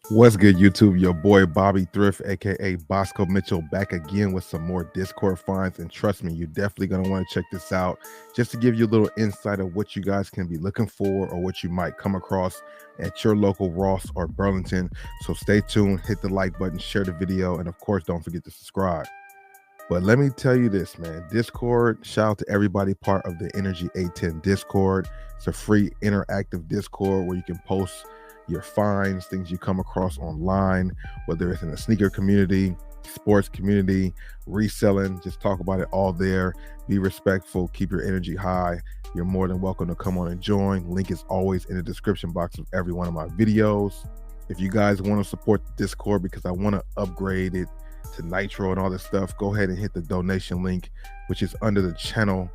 What's good, YouTube? Your boy Bobby Thrift, aka Bosco Mitchell, back again with some more Discord finds. And trust me, you're definitely going to want to check this out just to give you a little insight of what you guys can be looking for or what you might come across at your local Ross or Burlington. So stay tuned, hit the like button, share the video, and of course, don't forget to subscribe. But let me tell you this, man. Discord, shout out to everybody part of the Energy 810 Discord. It's a free interactive Discord where you can post your finds, things you come across online, whether it's in the sneaker community, sports community, reselling, just talk about it all there. Be respectful, keep your energy high. You're more than welcome to come on and join. Link is always in the description box of every one of my videos. If you guys want to support the Discord because I want to upgrade it to Nitro and all this stuff, go ahead and hit the donation link, which is under the channel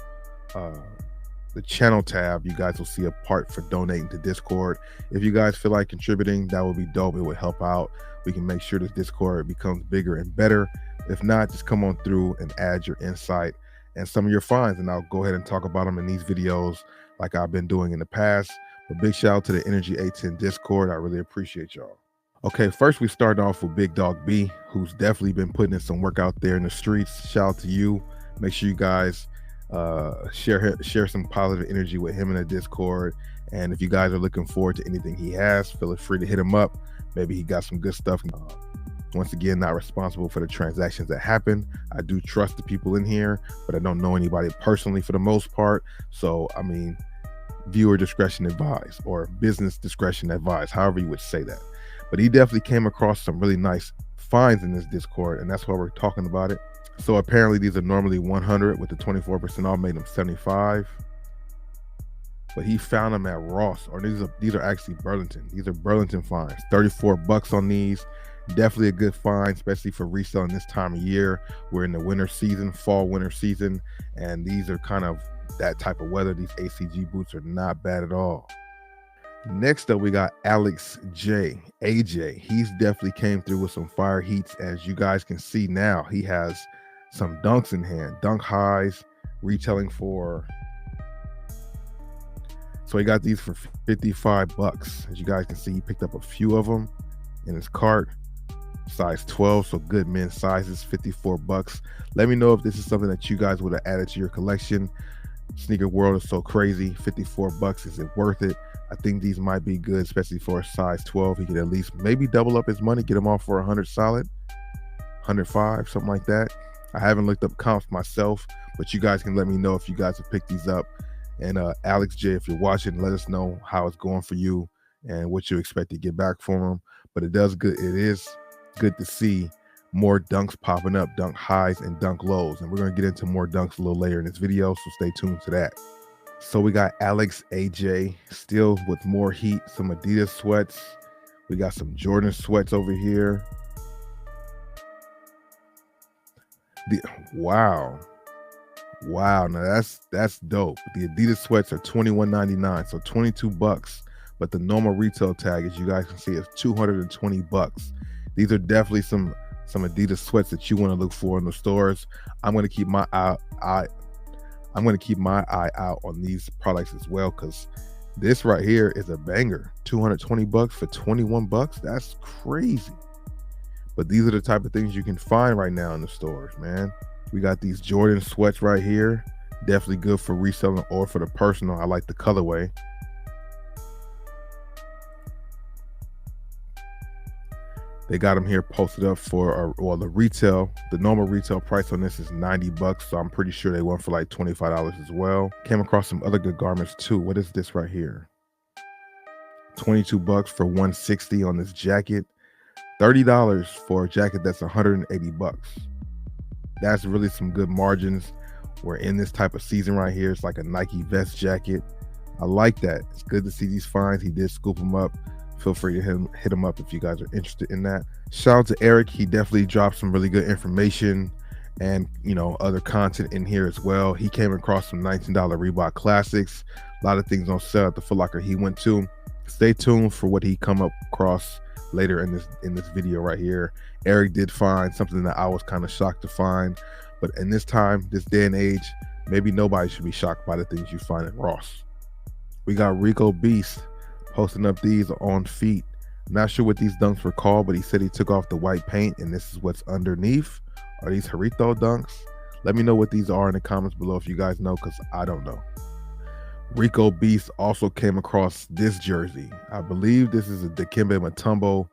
tab. You guys will see a part for donating to Discord. If you guys feel like contributing, that would be dope. It would help out. We can make sure this Discord becomes bigger and better. If not, just come on through and add your insight and some of your finds, and I'll go ahead and talk about them in these videos like I've been doing in the past. But big shout out to the Energy 810 Discord. I really appreciate y'all. Okay, first we start off with Big Dog B, who's definitely been putting in some work out there in the streets. Shout out to you. Make sure you guys share some positive energy with him in the Discord. And if you guys are looking forward to anything he has, feel free to hit him up. Maybe he got some good stuff. Once again, not responsible for the transactions that happen. I do trust the people in here, but I don't know anybody personally for the most part. So, I mean, viewer discretion advised, or business discretion advised, however you would say that. But he definitely came across some really nice finds in this Discord, and that's why we're talking about it. So apparently these are normally 100, with the 24% off made them 75. But he found them at Ross, or these are actually Burlington. These are Burlington finds. 34 bucks on these. Definitely a good find, especially for reselling this time of year. We're in the winter season, fall winter season, and these are kind of that type of weather. These ACG boots are not bad at all. Next up, we got Alex J. AJ. He's definitely came through with some fire heats. As you guys can see now, he has some dunks in hand, dunk highs, retailing for. So he got these for 55 bucks. As you guys can see, he picked up a few of them in his cart. Size 12, so good men's sizes, 54 bucks. Let me know if this is something that you guys would have added to your collection. Sneaker world is so crazy. 54 bucks, is it worth it? I think these might be good, especially for a size 12. He could at least maybe double up his money, get them off for 100 solid, 105, something like that. I haven't looked up comps myself, but you guys can let me know if you guys have picked these up. And Alex J, if you're watching, let us know how it's going for you and what you expect to get back from them. But it is good to see more dunks popping up, dunk highs and dunk lows. And we're going to get into more dunks a little later in this video, so stay tuned to that. So we got Alex AJ still with more heat, some Adidas sweats. We got some Jordan sweats over here. Wow, now that's dope. The Adidas sweats are $21.99, so 22 bucks. But the normal retail tag, as you guys can see, is 220 bucks. These are definitely some Adidas sweats that you want to look for in the stores. I'm going to keep my eye out on these products as well, because this right here is a banger. 220 bucks for 21 bucks. That's crazy. But these are the type of things you can find right now in the stores, man. We got these Jordan sweats right here. Definitely good for reselling or for the personal. I like the colorway. They got them here posted up for, the normal retail price on this is 90 bucks. So I'm pretty sure they went for like $25 as well. Came across some other good garments too. What is this right here? 22 bucks for 160 on this jacket. $30 for a jacket that's 180 bucks. That's really some good margins. We're in this type of season right here. It's like a Nike vest jacket. I like that. It's good to see these finds. He did scoop them up. Feel free to hit him up if you guys are interested in that. Shout out to Eric. He definitely dropped some really good information and, other content in here as well. He came across some $19 Reebok classics. A lot of things on sale at the Foot Locker he went to. Stay tuned for what he come up across later in this video right here. Eric did find something that I was kind of shocked to find, but in this time, this day and age, maybe nobody should be shocked by the things you find at Ross. We got Rico Beast posting up these on feet. Not sure what these dunks were called, but he said he took off the white paint and this is what's underneath. Are these Jarrito dunks? Let me know what these are in the comments below if you guys know, because I don't know. Rico Beast also came across this jersey. I believe this is a Dikembe Mutombo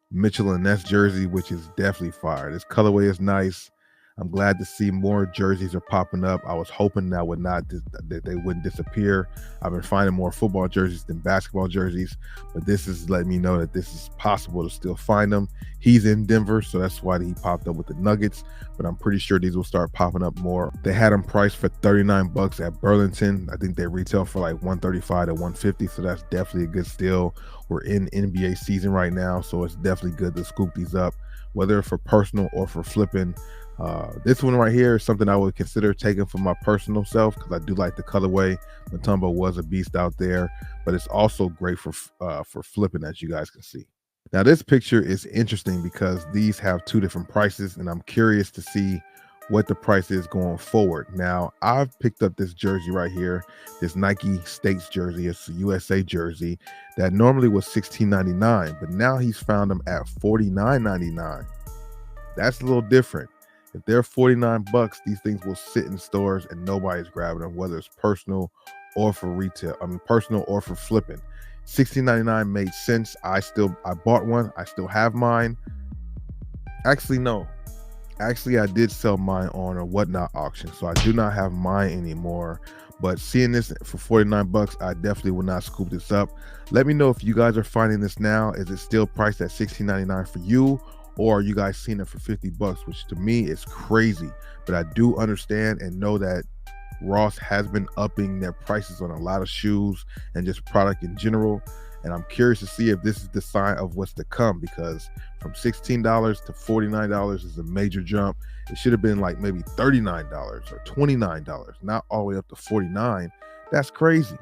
Mitchell and Ness jersey, which is definitely fire. This colorway is nice. I'm glad to see more jerseys are popping up. I was hoping that they wouldn't disappear. I've been finding more football jerseys than basketball jerseys, but this is letting me know that this is possible to still find them. He's in Denver, so that's why he popped up with the Nuggets, but I'm pretty sure these will start popping up more. They had them priced for 39 bucks at Burlington. I think they retail for like 135 to 150, so that's definitely a good steal. We're in NBA season right now, so it's definitely good to scoop these up, whether for personal or for flipping. This one right here is something I would consider taking for my personal self because I do like the colorway. Mutombo was a beast out there, but it's also great for flipping, as you guys can see. Now this picture is interesting because these have two different prices, and I'm curious to see what the price is going forward. Now I've picked up this jersey right here, this Nike States jersey. It's a USA jersey that normally was $16.99, but now he's found them at $49.99. That's a little different. If they're 49 bucks, these things will sit in stores and nobody's grabbing them, whether it's personal or for retail. I mean, personal or for flipping. $16.99 made sense. I bought one. I still have mine. Actually, no. Actually, I did sell mine on a Whatnot auction, so I do not have mine anymore. But seeing this for 49 bucks, I definitely will not scoop this up. Let me know if you guys are finding this now. Is it still priced at $16.99 for you? Or are you guys seeing it for 50 bucks, which to me is crazy. But I do understand and know that Ross has been upping their prices on a lot of shoes and just product in general. And I'm curious to see if this is the sign of what's to come, because from $16 to $49 is a major jump. It should have been like maybe $39 or $29, not all the way up to $49. That's crazy.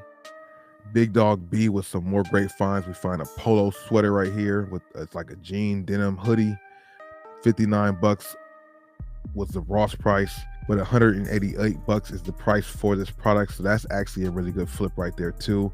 Big Dog B with some more great finds. We find a polo sweater right here with it's like a jean denim hoodie. 59 bucks was the Ross price, but 188 bucks is the price for this product. So that's actually a really good flip right there too.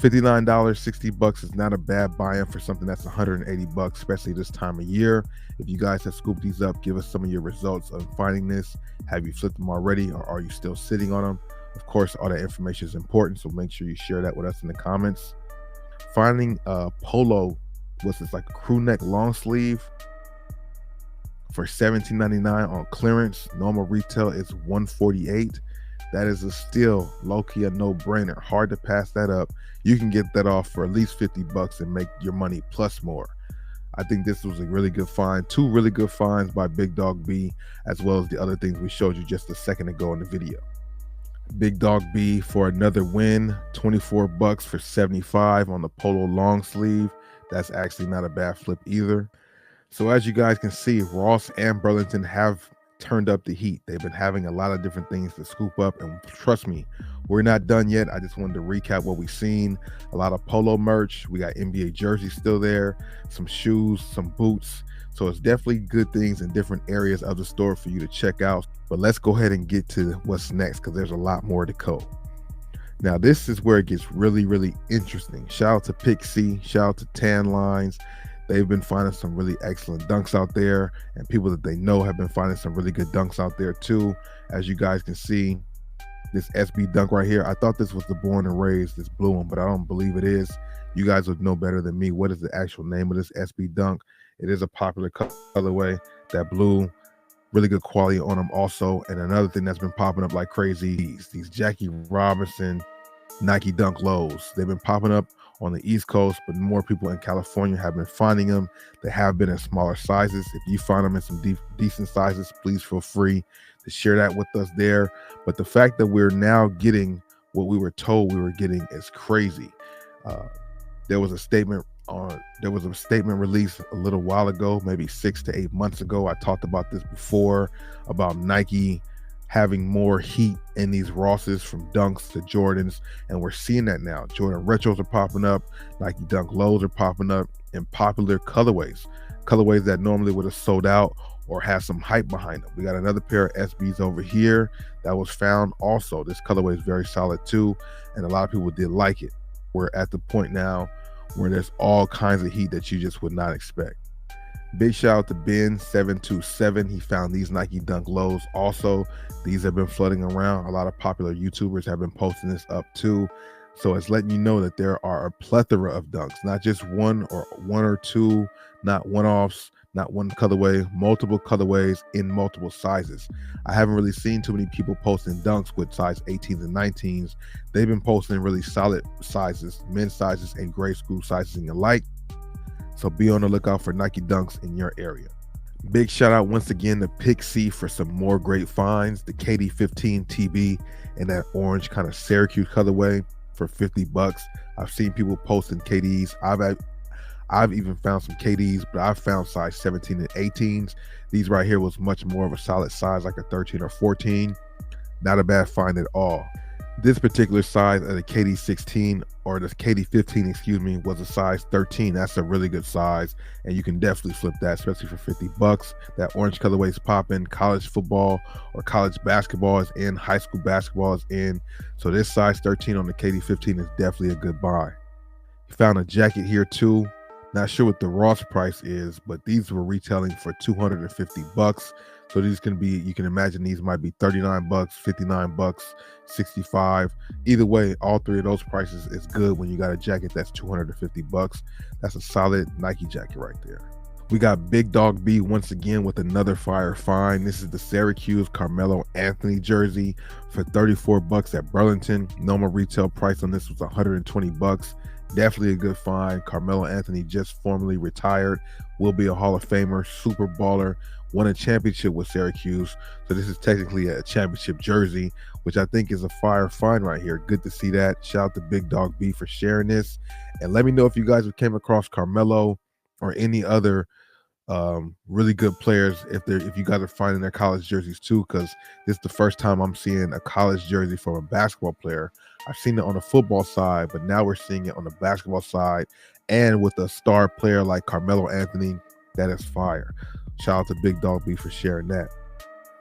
$59, 60 bucks is not a bad buy-in for something that's 180 bucks, especially this time of year. If you guys have scooped these up, give us some of your results of finding this. Have you flipped them already, or are you still sitting on them? Of course, all that information is important, so make sure you share that with us in the comments. Finding a polo, what's this, like a crew neck long sleeve for $17.99 on clearance. Normal retail is $148. That is a still low-key a no-brainer. Hard to pass that up. You can get that off for at least 50 bucks and make your money plus more. I think this was a really good find. Two really good finds by Big Dog B, as well as the other things we showed you just a second ago in the video. Big Dog B for another win, 24 bucks for 75 on the polo long sleeve. That's actually not a bad flip either. So as you guys can see, Ross and Burlington have turned up the heat. They've been having a lot of different things to scoop up, and trust me, we're not done yet. I just wanted to recap what we've seen. A lot of polo merch. We got NBA jerseys still there, some shoes, some boots. So it's definitely good things in different areas of the store for you to check out. But let's go ahead and get to what's next, because there's a lot more to go. Now this is where it gets really, really interesting. Shout out to Pixie, shout out to Tan Lines. They've been finding some really excellent dunks out there, and people that they know have been finding some really good dunks out there too. As you guys can see, this SB dunk right here, I thought this was the Born and Raised, this blue one, but I don't believe it is. You guys would know better than me. What is the actual name of this SB dunk? It is a popular colorway, that blue, really good quality on them also. And another thing that's been popping up like crazy, these Jackie Robinson Nike Dunk Lows. They've been popping up on the East Coast, but more people in California have been finding them. They have been in smaller sizes. If you find them in some decent sizes, please feel free to share that with us there. But the fact that we're now getting what we were told we were getting is crazy. There was a statement released a little while ago, maybe 6 to 8 months ago. I talked about this before, about Nike having more heat in these Rosses, from dunks to Jordans, and we're seeing that now. Jordan retros are popping up, Nike Dunk Lows are popping up in popular colorways that normally would have sold out or have some hype behind them. We got another pair of SBs over here that was found also. This colorway is very solid too, and a lot of people did like it. We're at the point now where there's all kinds of heat that you just would not expect. Big shout out to Ben727. He found these Nike Dunk Lows. Also, these have been flooding around. A lot of popular YouTubers have been posting this up too. So it's letting you know that there are a plethora of dunks, not just one or two, not one-offs, not one colorway, multiple colorways in multiple sizes. I haven't really seen too many people posting dunks with size 18s and 19s. They've been posting really solid sizes, men's sizes and grade school sizes and the like. So be on the lookout for Nike Dunks in your area. Big shout out once again to Pixie for some more great finds. The KD15 TB in that orange kind of Syracuse colorway for $50. I've seen people posting KDs. I've even found some KDs, but I've found size 17 and 18s. These right here was much more of a solid size, like a 13 or 14. Not a bad find at all. This particular size of the KD16 or the KD15, excuse me, was a size 13. That's a really good size, and you can definitely flip that, especially for $50. That orange colorway is popping. College football or college basketball is in. High school basketball is in. So this size 13 on the KD15 is definitely a good buy. You found a jacket here too. Not sure what the Ross price is, but these were retailing for $250. So these can be, you can imagine these might be $39, $59, $65. Either way, all three of those prices is good when you got a jacket that's $250. That's a solid Nike jacket right there. We got Big Dog B once again with another fire find. This is the Syracuse Carmelo Anthony jersey for $34 at Burlington. Normal retail price on this was $120. Definitely a good find. Carmelo Anthony just formally retired, will be a Hall of Famer, super baller, won a championship with Syracuse. So this is technically a championship jersey, which I think is a fire find right here. Good to see that. Shout out to Big Dog B for sharing this. And let me know if you guys have came across Carmelo or any other really good players, if you guys are finding their college jerseys too, because this is the first time I'm seeing a college jersey from a basketball player. I've seen it on the football side, but now we're seeing it on the basketball side and with a star player like Carmelo Anthony. That is fire. Shout out to Big Dog B for sharing that.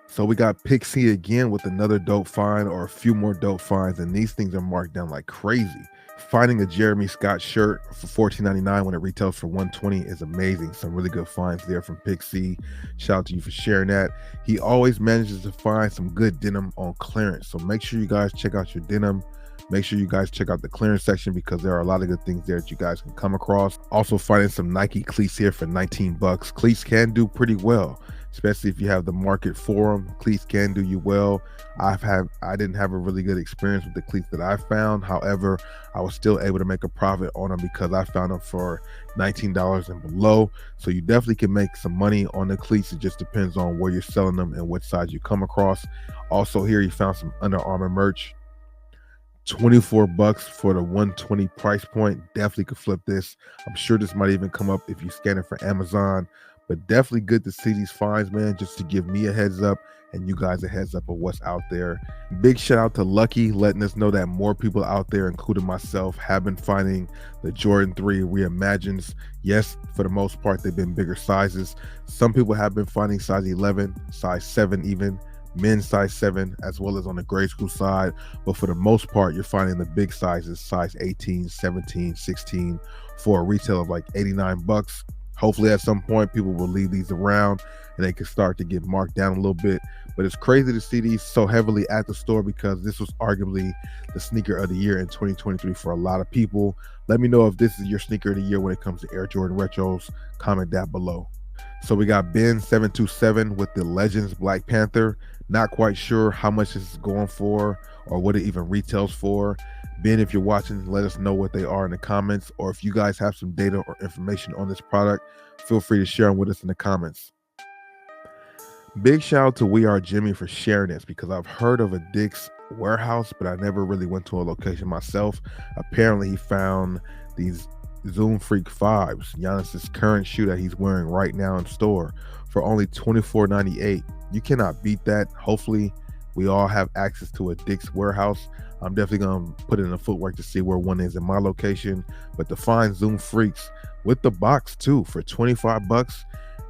So we got Pixie again with another dope find, or a few more dope finds, and these things are marked down like crazy. Finding a Jeremy Scott shirt for $14.99 when it retails for $120 is amazing. Some really good finds there from Pixie. Shout out to you for sharing that. He always manages to find some good denim on clearance. So make sure you guys check out your denim. Make sure you guys check out the clearance section because there are a lot of good things there that you guys can come across. Also finding some Nike cleats here for $19. Cleats can do pretty well, especially if you have the market for them. Cleats can do you well. I didn't have a really good experience with the cleats that I found. However, I was still able to make a profit on them because I found them for $19 and below. So you definitely can make some money on the cleats. It just depends on where you're selling them and what size you come across. Also here, you found some Under Armour merch. $24 for the $120 price point. Definitely could flip this. I'm sure this might even come up if you scan it for Amazon, but definitely good to see these finds, man, just to give me a heads up and you guys a heads up of what's out there. Big shout out to Lucky, letting us know that more people out there, including myself, have been finding the Jordan 3 reimagines. Yes, for the most part, they've been bigger sizes. Some people have been finding size 11, size 7 even, men's size 7, as well as on the grade school side. But for the most part, you're finding the big sizes, size 18, 17, 16, for a retail of like $89. Hopefully at some point people will leave these around and they can start to get marked down a little bit. But it's crazy to see these so heavily at the store because this was arguably the sneaker of the year in 2023 for a lot of people. Let me know if this is your sneaker of the year when it comes to Air Jordan Retros. Comment that below. So we got Ben727 with the Legends Black Panther. Not quite sure how much this is going for or what it even retails for. Ben, if you're watching, let us know what they are in the comments, or if you guys have some data or information on this product, feel free to share them with us in the comments. Big shout out to We Are Jimmy for sharing this because I've heard of a Dick's warehouse, but I never really went to a location myself. Apparently he found these Zoom Freak 5s, Giannis's current shoe that he's wearing right now in store, for only $24.98. You cannot beat that. Hopefully we all have access to a Dick's warehouse. I'm definitely going to put in the footwork to see where one is in my location. But to find Zoom Freaks with the box too for $25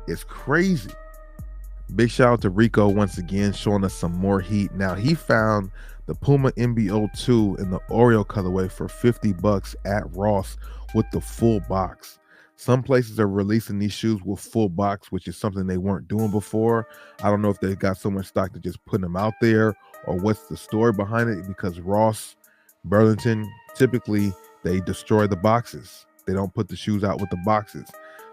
is crazy. Big shout out to Rico once again, showing us some more heat. Now he found the Puma MBO2 in the Oreo colorway for $50 at Ross with the full box. Some places are releasing these shoes with full box, which is something they weren't doing before. I don't know if they got so much stock to just putting them out there, or what's the story behind it, because Ross, Burlington, typically they destroy the boxes. They don't put the shoes out with the boxes.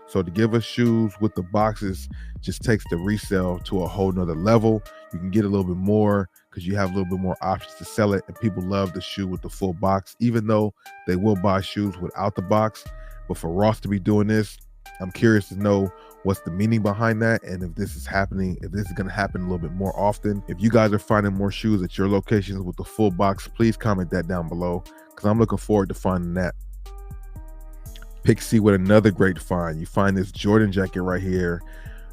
So to give us shoes with the boxes just takes the resale to a whole nother level. You can get a little bit more because you have a little bit more options to sell it, and people love the shoe with the full box, even though they will buy shoes without the box. But for Ross to be doing this, I'm curious to know what's the meaning behind that, and if this is happening, if this is going to happen a little bit more often. If you guys are finding more shoes at your locations with the full box, please comment that down below, because I'm looking forward to finding that. Pixie with another great find. You find this Jordan jacket right here,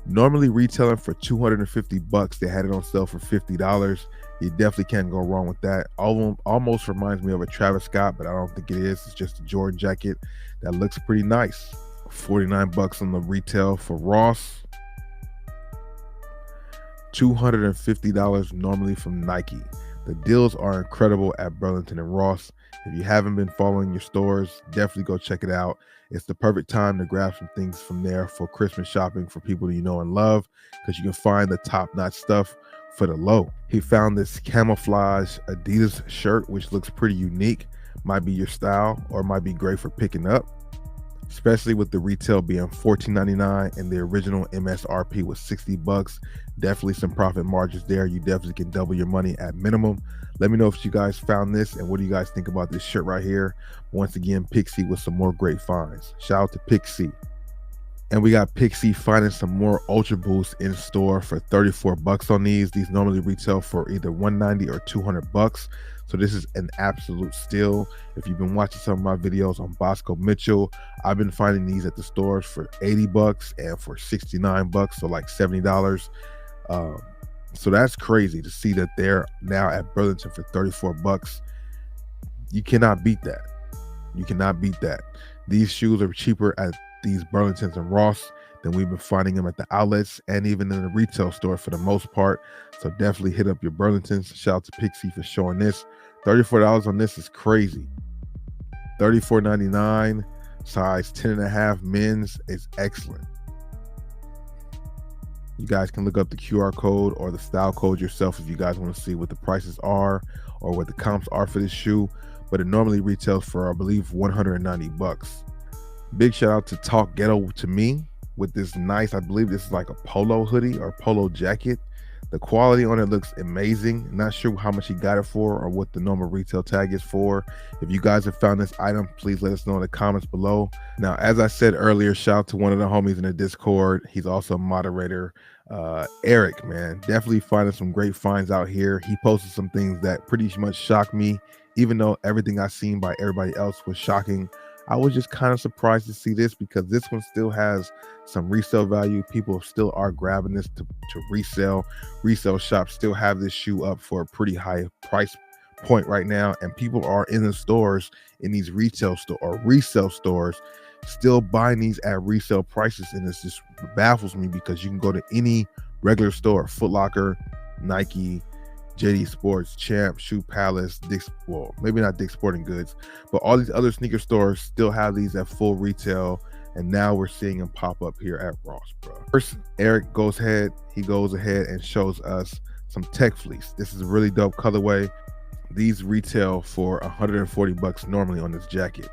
normally retailing for $250. They had it on sale for $50. You definitely can't go wrong with that. Almost reminds me of a Travis Scott, but I don't think it is. It's just a Jordan jacket that looks pretty nice. $49 on the retail for Ross. $250 normally from Nike. The deals are incredible at Burlington and Ross. If you haven't been following your stores, definitely go check it out. It's the perfect time to grab some things from there for Christmas shopping for people you know and love, because you can find the top-notch stuff for the low. He found this camouflage Adidas shirt, which looks pretty unique. Might be your style, or might be great for picking up, especially with the retail being $14.99 and the original MSRP was $60. Definitely some profit margins there. You definitely can double your money at minimum. Let me know if you guys found this, and what do you guys think about this shirt right here. Once again, Pixie with some more great finds. Shout out to Pixie. And we got Pixie finding some more Ultra Boosts in store for $34 on these. These normally retail for either $190 or $200. So this is an absolute steal. If you've been watching some of my videos on Bosco Mitchell, I've been finding these at the stores for $80 and for $69, so like $70. So that's crazy to see that they're now at Burlington for $34. You cannot beat that. You cannot beat that. These shoes are cheaper at these Burlingtons and Ross than we've been finding them at the outlets and even in the retail store for the most part. So definitely hit up your Burlingtons. Shout out to Pixie for showing this. $34 on this is crazy. $34.99, size 10.5 men's is excellent. You guys can look up the QR code or the style code yourself if you guys want to see what the prices are or what the comps are for this shoe. But it normally retails for, I believe, $190. Big shout out to Talk Ghetto to me with this nice, I believe this is like a polo hoodie or polo jacket. The quality on it looks amazing. Not sure how much he got it for or what the normal retail tag is for. If you guys have found this item, please let us know in the comments below. Now, as I said earlier, shout out to one of the homies in the Discord. He's also a moderator, Eric, man. Definitely finding some great finds out here. He posted some things that pretty much shocked me. Even though everything I've seen by everybody else was shocking, I was just kind of surprised to see this, because this one still has some resale value. People still are grabbing this to resell. Resale shops still have this shoe up for a pretty high price point right now, and people are in the stores, in these retail store or resale stores, still buying these at resale prices. And it just baffles me, because you can go to any regular store, Foot Locker, Nike, JD Sports, Champ, Shoe Palace, Dick's, well, maybe not Dick's Sporting Goods, but all these other sneaker stores still have these at full retail, and now we're seeing them pop up here at Ross, bro. First, Eric goes ahead and shows us some Tech Fleece. This is a really dope colorway. These retail for $140 normally on this jacket,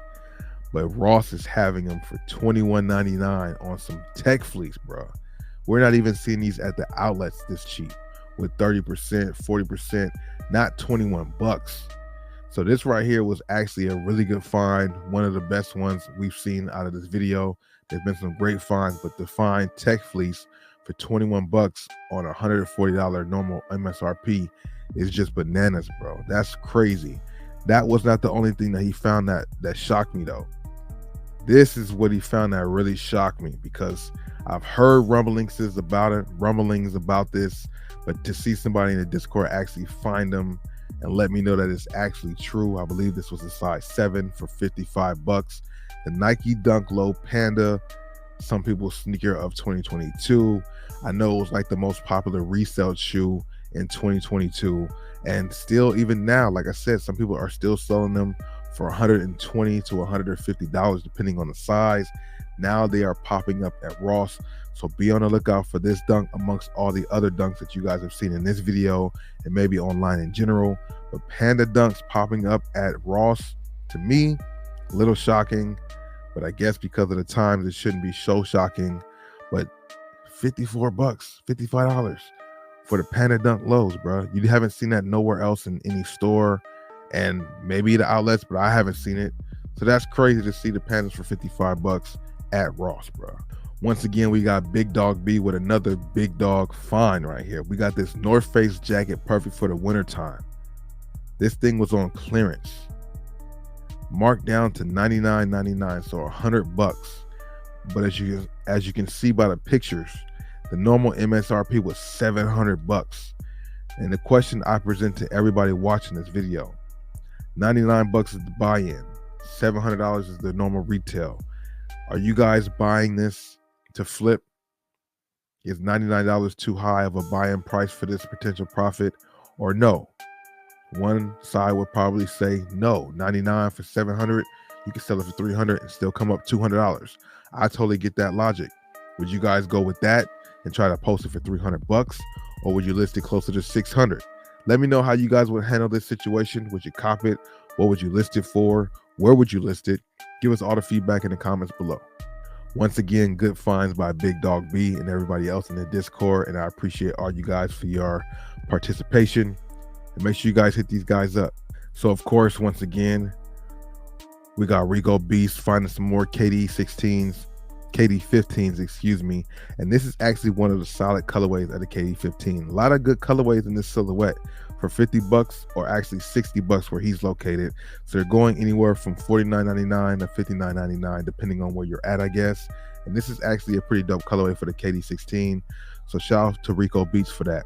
but Ross is having them for $21.99 on some Tech Fleece, bro. We're not even seeing these at the outlets this cheap, with 30%, 40%, not $21. So this right here was actually a really good find, one of the best ones we've seen out of this video. There's been some great finds, but to find Tech Fleece for $21 on $140 normal MSRP is just bananas, bro. That's crazy. That was not the only thing that he found that shocked me, though. This is what he found that really shocked me, because I've heard rumblings about this, but to see somebody in the Discord actually find them and let me know that it's actually true. I believe this was a size 7 for $55. The Nike Dunk Low Panda, some people's sneaker of 2022. I know it was like the most popular resale shoe in 2022, and still, even now, like I said, some people are still selling them for $120 to $150 depending on the size. Now they are popping up at Ross, so be on the lookout for this dunk amongst all the other dunks that you guys have seen in this video and maybe online in general. But Panda dunks popping up at Ross, to me, a little shocking, but I guess because of the times it shouldn't be so shocking. But $54, $55 for the Panda dunk lows, bro. You haven't seen that nowhere else in any store, and maybe the outlets, but I haven't seen it. So that's crazy to see the Pandas for $55 at Ross, bro. Once again, we got Big Dog B with another big dog find right here. We got this North Face jacket, perfect for the winter time. This thing was on clearance, marked down to $99.99, so $100. But as you can see by the pictures, the normal MSRP was $700. And the question I present to everybody watching this video: $99 is the buy-in, $700 is the normal retail. Are you guys buying this to flip? Is $99 too high of a buy-in price for this potential profit, or no? One side would probably say no. $99 for $700, you can sell it for $300 and still come up $200. I totally get that logic. Would you guys go with that and try to post it for $300, or would you list it closer to $600? Let me know how you guys would handle this situation. Would you cop it? What would you list it for? Where would you list it? Give us all the feedback in the comments below. Once again, good finds by Big Dog B and everybody else in the Discord, and I appreciate all you guys for your participation. And make sure you guys hit these guys up. So of course, once again, we got Rico Beast finding some more KD15s, excuse me. And this is actually one of the solid colorways of the KD15. A lot of good colorways in this silhouette for $50 or actually $60 where he's located. So they're going anywhere from $49.99 to $59.99 depending on where you're at, I guess. And this is actually a pretty dope colorway for the KD16. So shout out to Rico Beats for that.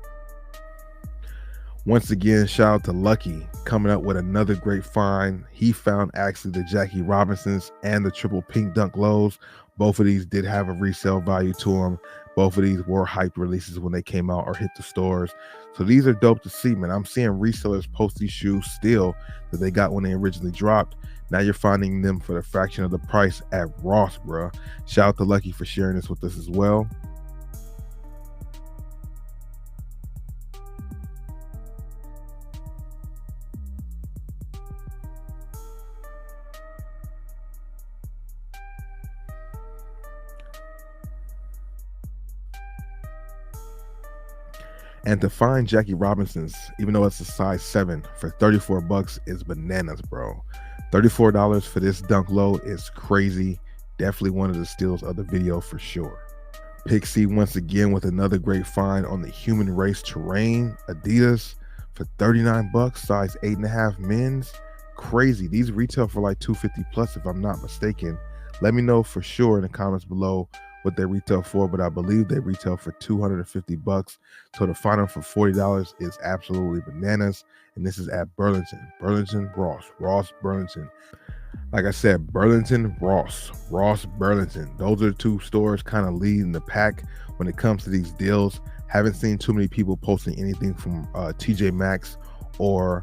Once again, shout out to Lucky coming up with another great find. He found actually the Jackie Robinsons and the triple pink dunk lows. Both of these did have a resale value to them. Both of these were hyped releases when they came out or hit the stores. So these are dope to see, man. I'm seeing resellers post these shoes still that they got when they originally dropped. Now you're finding them for the fraction of the price at Ross, bro. Shout out to Lucky for sharing this with us as well. And to find Jackie Robinsons, even though it's a size 7 for $34 is bananas, bro. $34 for this dunk low is crazy. Definitely one of the steals of the video for sure. Pixie once again with another great find on the Human Race Terrain Adidas for $39, size 8.5 men's. Crazy. These retail for like $250 plus if I'm not mistaken. Let me know for sure in the comments below what they retail for, but I believe they retail for $250. So to find them for $40 is absolutely bananas. And this is at Burlington, Ross, Burlington. Like I said, Burlington, Ross, Burlington. Those are the two stores kind of leading the pack when it comes to these deals. Haven't seen too many people posting anything from TJ Maxx or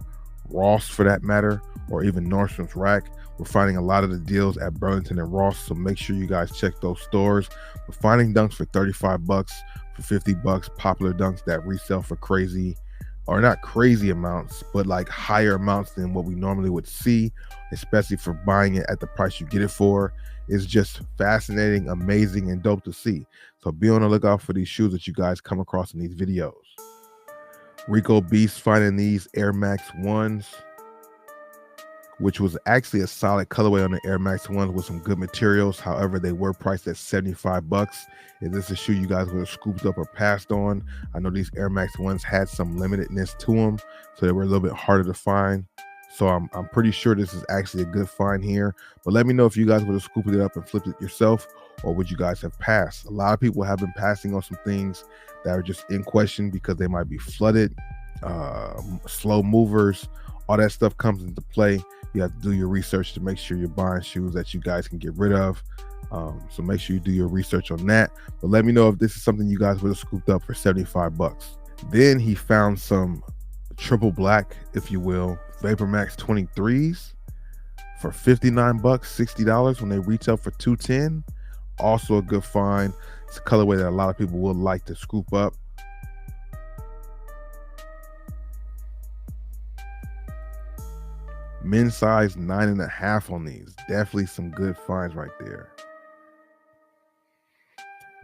Ross for that matter, or even Nordstrom's Rack. We're finding a lot of the deals at Burlington and Ross, so make sure you guys check those stores. We're finding dunks for $35, for $50, popular dunks that resell for crazy, or not crazy amounts, but like higher amounts than what we normally would see, especially for buying it at the price you get it for. It's just fascinating, amazing, and dope to see. So be on the lookout for these shoes that you guys come across in these videos. Rico Beast finding these Air Max 1s, which was actually a solid colorway on the Air Max 1s with some good materials. However, they were priced at $75. Is this a shoe you guys would have scooped up or passed on? I know these Air Max 1s had some limitedness to them, so they were a little bit harder to find. So I'm pretty sure this is actually a good find here. But let me know if you guys would have scooped it up and flipped it yourself, or would you guys have passed? A lot of people have been passing on some things that are just in question because they might be flooded, slow movers. All that stuff comes into play. You have to do your research to make sure you're buying shoes that you guys can get rid of. So make sure you do your research on that. But let me know if this is something you guys would have scooped up for $75. Then he found some triple black, if you will, Vapor Max 23s for 59 bucks, $60 when they retail for 210. Also a good find. It's a colorway that a lot of people would like to scoop up. Men's size 9.5 on these. Definitely some good finds right there.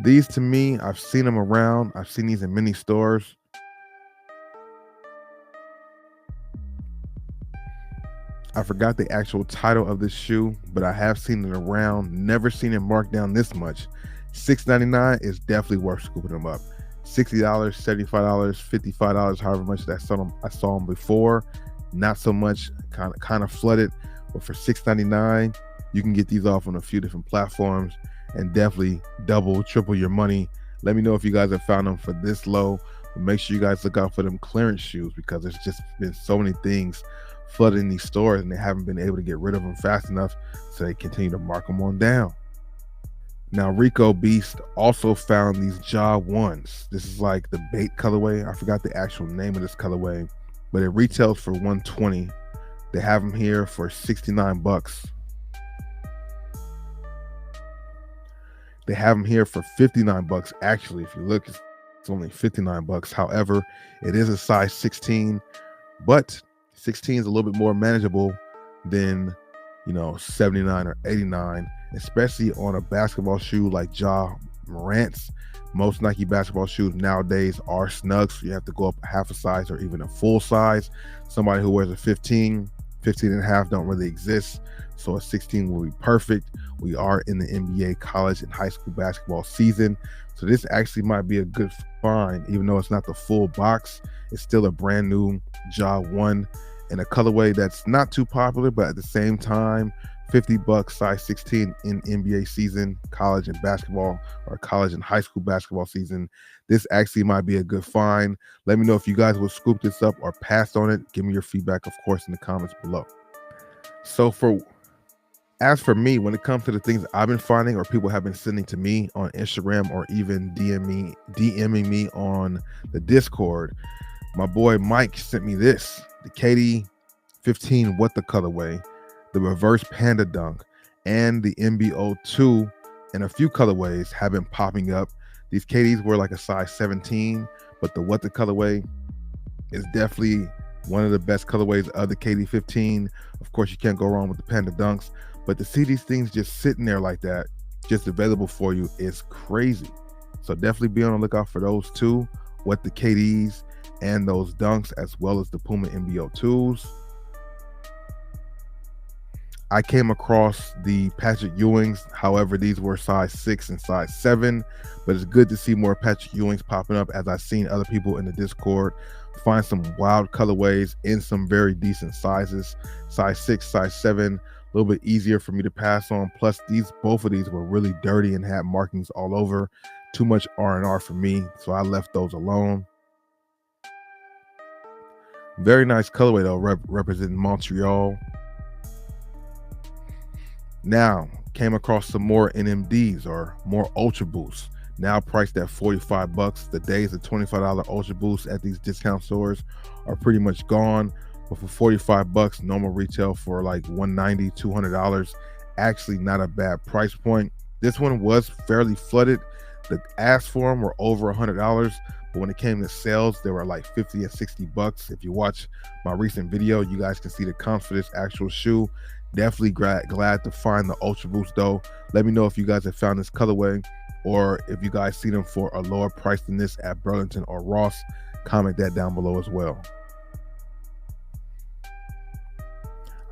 These, to me, I've seen them around. I've seen these in many stores. I forgot the actual title of this shoe, but I have seen it around. Never seen it marked down this much. $6.99 is definitely worth scooping them up. $60, $75, $55, however much that I saw them before. Not so much, kind of flooded, but for $6.99, you can get these off on a few different platforms and definitely double, triple your money. Let me know if you guys have found them for this low. But make sure you guys look out for them clearance shoes, because there's just been so many things flooding these stores and they haven't been able to get rid of them fast enough, so they continue to mark them on down. Now, Rico Beast also found these Ja 1s. This is like the bait colorway. I forgot the actual name of this colorway, but it retails for $120. They have them here for 69 bucks. They have them here for 59 bucks. Actually, if you look, it's only 59 bucks. However, it is a size 16, but 16 is a little bit more manageable than, 79 or 89, especially on a basketball shoe like Ja Morant's. Most Nike basketball shoes nowadays are snug, so you have to go up half a size or even a full size. Somebody who wears a 15 and a half don't really exist, so a 16 will be perfect. We are in the NBA college and high school basketball season, so this actually might be a good find. Even though it's not the full box, it's still a brand new Ja 1 in a colorway that's not too popular, but at the same time, 50 bucks, size 16 in NBA season, college and basketball, or college and high school basketball season. This actually might be a good find. Let me know if you guys will scoop this up or pass on it. Give me your feedback, of course, in the comments below. So as for me, when it comes to the things I've been finding or people have been sending to me on Instagram or even DMing me on the Discord, my boy Mike sent me this, the KD 15 What the colorway, the reverse panda dunk, and the MBO2 and a few colorways have been popping up. These KDs were like a size 17, but the What the colorway is definitely one of the best colorways of the KD 15. Of course, you can't go wrong with the panda dunks, but to see these things just sitting there like that, just available for you, is crazy. So definitely be on the lookout for those two, What the KDs and those dunks, as well as the Puma MBO2s. I came across the Patrick Ewings. However, these were size 6 and size 7, but it's good to see more Patrick Ewings popping up, as I've seen other people in the Discord find some wild colorways in some very decent sizes. Size 6, size 7, a little bit easier for me to pass on. Plus, both of these were really dirty and had markings all over. Too much R&R for me, so I left those alone. Very nice colorway though, representing Montreal. Now, came across some more NMDs, or more Ultra Boosts, now priced at 45 bucks. The days of $25 Ultra Boosts at these discount stores are pretty much gone, but for 45 bucks, normal retail for like $190, $200, actually not a bad price point. This one was fairly flooded. The ask for them were over $100, but when it came to sales, they were like 50 and 60 bucks. If you watch my recent video, you guys can see the comps for this actual shoe. Definitely glad to find the Ultra Boost though. Let me know if you guys have found this colorway, or if you guys see them for a lower price than this at Burlington or Ross. Comment that down below as well.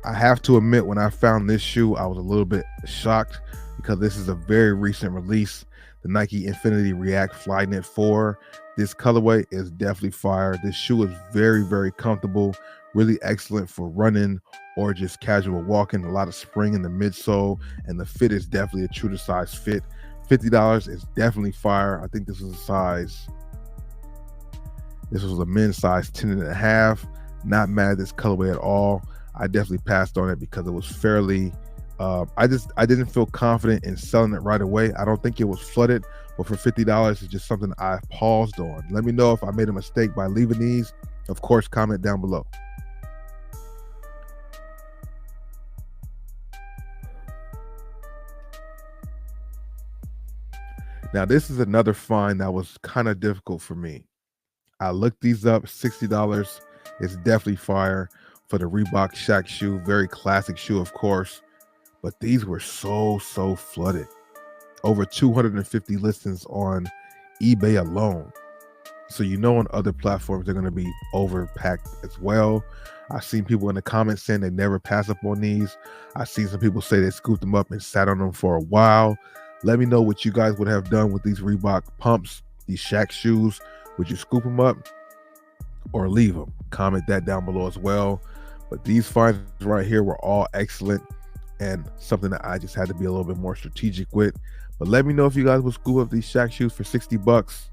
I have to admit, when I found this shoe, I was a little bit shocked, because this is a very recent release, the Nike Infinity React Flyknit 4. This colorway is definitely fire. This shoe is very, very comfortable, really excellent for running or just casual walking. A lot of spring in the midsole, and the fit is definitely a true to size fit. $50 is definitely fire. I think this was a men's size 10 and a half. Not mad at this colorway at all. I definitely passed on it because it was fairly I didn't feel confident in selling it right away. I don't think it was flooded, but for $50, it's just something I paused on. Let me know if I made a mistake by leaving these. Of course, comment down below. Now, this is another find that was kind of difficult for me. I looked these up, $60. It's definitely fire for the Reebok Shaq shoe. Very classic shoe, of course. But these were so flooded. Over 250 listings on eBay alone. So on other platforms they're going to be overpacked as well. I've seen people in the comments saying they never pass up on these. I've seen some people say they scooped them up and sat on them for a while. Let me know what you guys would have done with these Reebok pumps, these Shaq shoes. Would you scoop them up or leave them? Comment that down below as well. But these finds right here were all excellent and something that I just had to be a little bit more strategic with. But let me know if you guys would scoop up these Shaq shoes for $60.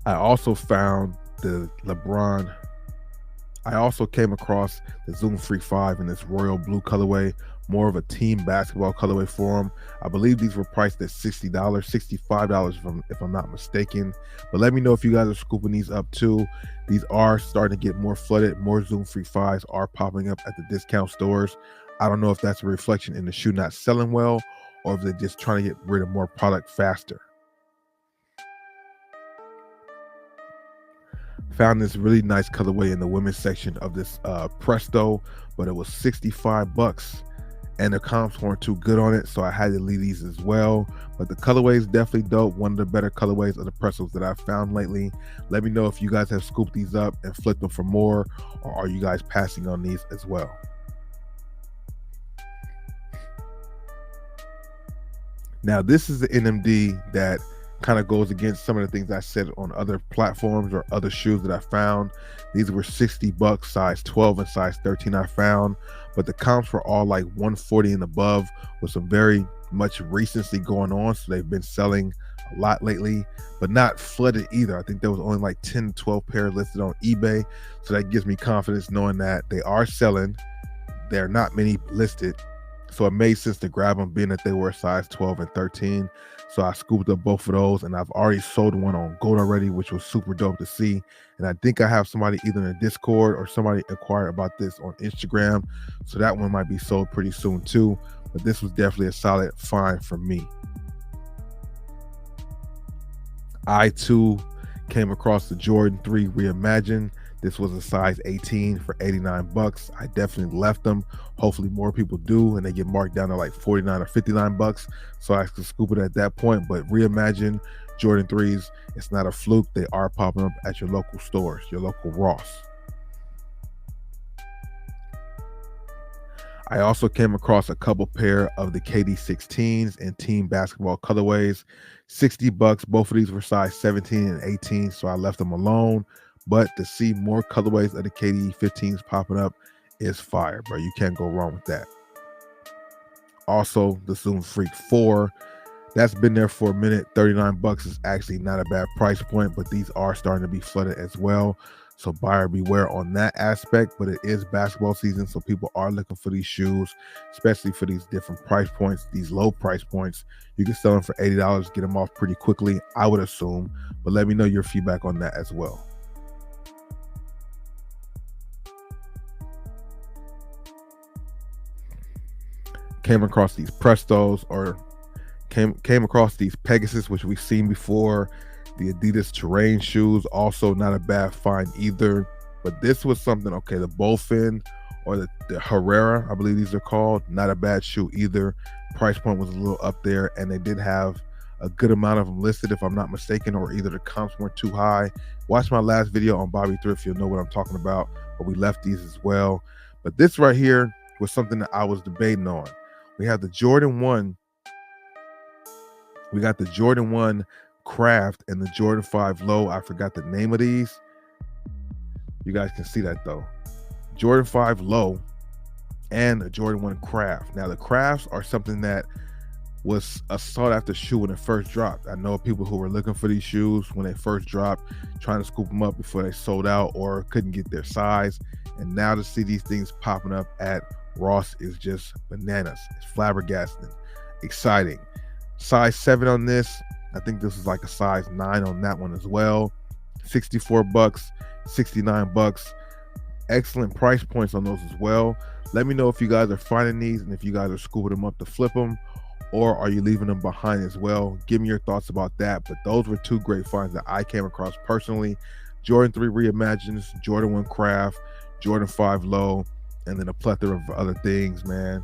I also found the LeBron. I also came across the Zoom Freak 5 in this royal blue colorway, more of a team basketball colorway for them. I believe these were priced at $60, $65 if I'm not mistaken. But let me know if you guys are scooping these up too. These are starting to get more flooded. More Zoom Freak 5s are popping up at the discount stores. I don't know if that's a reflection in the shoe not selling well or if they're just trying to get rid of more product faster. Found this really nice colorway in the women's section of this Presto, but it was $65 and the comps weren't too good on it, so I had to leave these as well. But the colorway is definitely dope. One of the better colorways of the Prestos that I've found lately. Let me know if you guys have scooped these up and flipped them for more, or are you guys passing on these as well? Now, this is the NMD that kind of goes against some of the things I said on other platforms or other shoes that I found. These were $60, size 12 and size 13 I found, but the comps were all like 140 and above with some very much recency going on. So they've been selling a lot lately, but not flooded either. I think there was only like 10 to 12 pairs listed on eBay. So that gives me confidence knowing that they are selling. There are not many listed. So it made sense to grab them being that they were size 12 and 13. So I scooped up both of those and I've already sold one on Gold already, which was super dope to see. And I think I have somebody either in the Discord or somebody inquired about this on Instagram. So that one might be sold pretty soon too. But this was definitely a solid find for me. I too came across the Jordan 3 Reimagined. This was a size 18 for $89. I definitely left them. Hopefully more people do and they get marked down to like $49 or $59. So I could scoop it at that point. But Reimagined Jordan 3s, it's not a fluke. They are popping up at your local stores, your local Ross. I also came across a couple pair of the KD 16s in team basketball colorways. $60. Both of these were size 17 and 18, so I left them alone. But to see more colorways of the KD 15s popping up is fire, bro. You can't go wrong with that. Also, the Zoom Freak 4, that's been there for a minute. $39 is actually not a bad price point, but these are starting to be flooded as well. So buyer beware on that aspect, but it is basketball season, so people are looking for these shoes, especially for these different price points, these low price points. You can sell them for $80, get them off pretty quickly, I would assume, but let me know your feedback on that as well. Came across these Prestos, or came across these Pegasus, which we've seen before. The Adidas terrain shoes, also not a bad find either. But this was something, okay, the Bowfin or the Herrera, I believe these are called, not a bad shoe either. Price point was a little up there, and they did have a good amount of them listed, if I'm not mistaken, or either the comps weren't too high. Watch my last video on Bobby Thrift, you'll know what I'm talking about, but we left these as well. But this right here was something that I was debating on. We have the Jordan 1. We got the Jordan 1 Craft and the Jordan 5 Low. I forgot the name of these. You guys can see that though. Jordan 5 Low and a Jordan 1 Craft. Now the Crafts are something that was a sought after shoe when it first dropped. I know people who were looking for these shoes when they first dropped, trying to scoop them up before they sold out or couldn't get their size. And now to see these things popping up at Ross is just bananas. It's flabbergasting, exciting. Size 7 on this. I think this is like a size 9 on that one as well. $64, $69. Excellent price points on those as well. Let me know if you guys are finding these and if you guys are scooping them up to flip them, or are you leaving them behind as well? Give me your thoughts about that. But those were two great finds that I came across personally. Jordan 3 Reimagines, Jordan 1 Craft, Jordan 5 Low, and then a plethora of other things, man.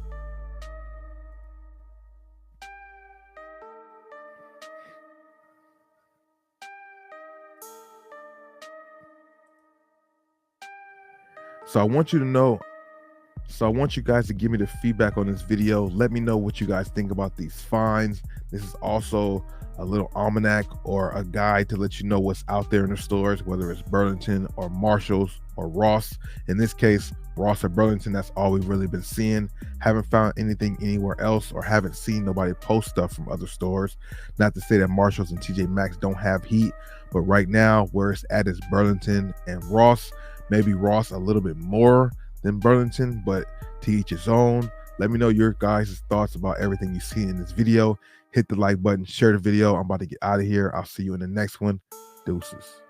So I want you to know So I want you guys to give me the feedback on this video. Let me know what you guys think about these finds. This is also a little almanac or a guide to let you know what's out there in the stores, whether it's Burlington or Marshalls or Ross. In this case, Ross or Burlington, that's all we've really been seeing. Haven't found anything anywhere else, or haven't seen nobody post stuff from other stores. Not to say that Marshalls and TJ Maxx don't have heat, but right now where it's at is Burlington and Ross. Maybe Ross a little bit more than Burlington, but to each his own. Let me know your guys' thoughts about everything you see in this video. Hit the like button, share the video. I'm about to get out of here. I'll see you in the next one. Deuces.